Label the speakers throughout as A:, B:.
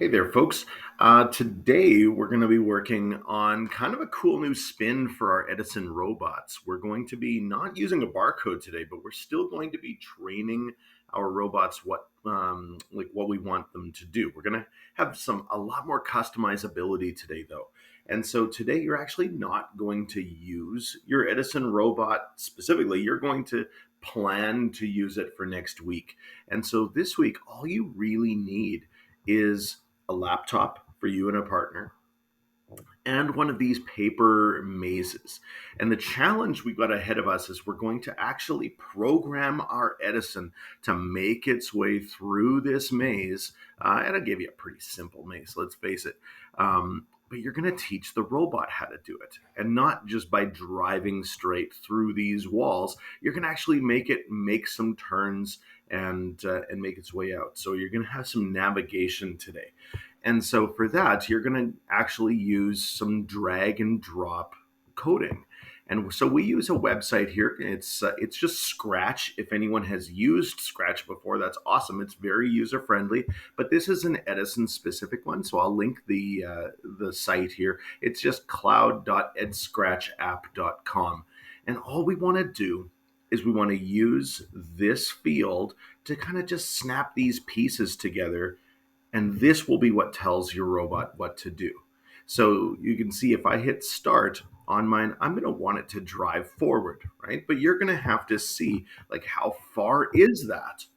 A: Hey there, folks. Today we're going to be working on kind of a cool new spin for our Edison robots. We're going to be not using a barcode today, but we're still going to be training our robots what we want them to do. We're going to have a lot more customizability today, though. And so today you're actually not going to use your Edison robot specifically. You're going to plan to use it for next week. And so this week, all you really need is a laptop for you and a partner, and one of these paper mazes. And the challenge we've got ahead of us is we're going to actually program our Edison to make its way through this maze. And I'll give you a pretty simple maze, let's face it. But you're going to teach the robot how to do it. And not just by driving straight through these walls, you're going to actually make it make some turns and make its way out. So you're going to have some navigation today. And so for that, you're going to actually use some drag and drop coding. And so we use a website here. It's just Scratch. If anyone has used Scratch before, that's awesome. It's very user friendly. But this is an Edison specific one, so I'll link the site here. It's just cloud.edscratchapp.com, and all we want to do is we want to use this field to kind of just snap these pieces together, and this will be what tells your robot what to do. So you can see if I hit start on mine, I'm going to want it to drive forward, right? But you're going to have to see, like, how far is that?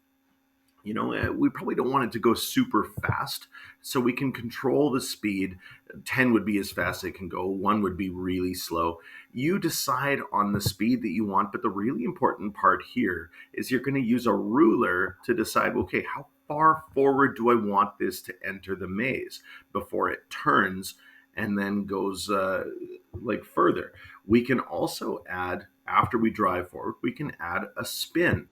A: We probably don't want it to go super fast, so we can control the speed. 10 would be as fast as it can go, 1 would be really slow. You decide on the speed that you want, but the really important part here is you're going to use a ruler to decide, okay, how far forward do I want this to enter the maze before it turns and then goes further. We can also add, after we drive forward, we can add a spin.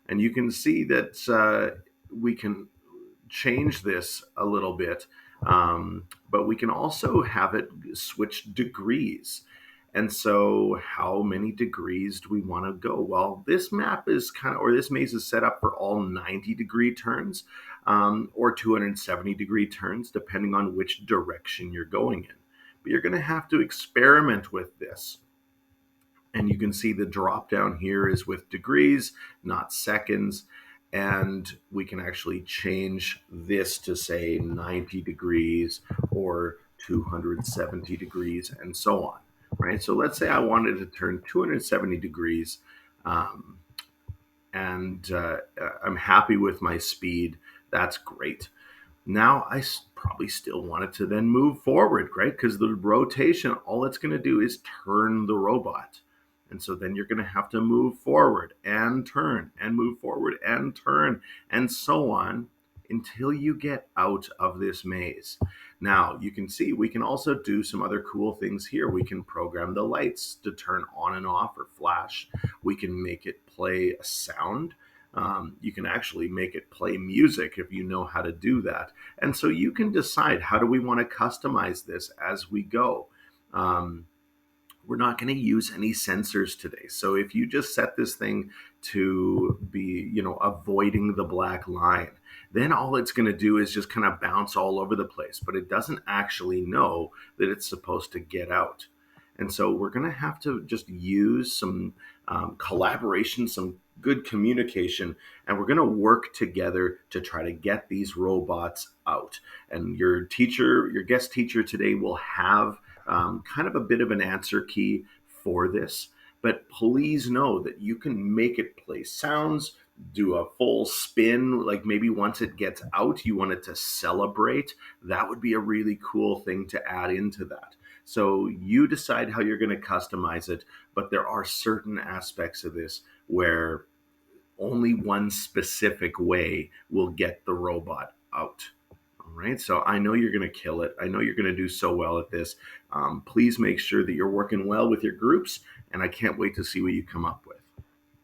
A: And you can see that we can change this a little bit, but we can also have it switch degrees. And so how many degrees do we want to go? Well, this this maze is set up for all 90-degree turns, or 270-degree turns, depending on which direction you're going in. But you're going to have to experiment with this. And you can see the drop down here is with degrees, not seconds. And we can actually change this to say 90 degrees or 270 degrees and so on, right? So let's say I wanted to turn 270 degrees, and I'm happy with my speed. That's great. Now I probably still want it to then move forward, right? Because the rotation, all it's going to do is turn the robot. And so then you're going to have to move forward and turn and move forward and turn and so on until you get out of this maze. Now you can see we can also do some other cool things here. We can program the lights to turn on and off or flash. We can make it play a sound. You can actually make it play music if you know how to do that. And so you can decide, how do we want to customize this as we go? We're not going to use any sensors today. So if you just set this thing to be, avoiding the black line, then all it's going to do is just kind of bounce all over the place, but it doesn't actually know that it's supposed to get out. And so we're going to have to just use some collaboration, some good communication, and we're going to work together to try to get these robots out. And your guest teacher today will have kind of a bit of an answer key for this. But please know that you can make it play sounds, do a full spin, like maybe once it gets out, you want it to celebrate. That would be a really cool thing to add into that. So you decide how you're going to customize it, but there are certain aspects of this where only one specific way will get the robot out. All right, so I know you're going to kill it. I know you're going to do so well at this. Please make sure that you're working well with your groups, and I can't wait to see what you come up with.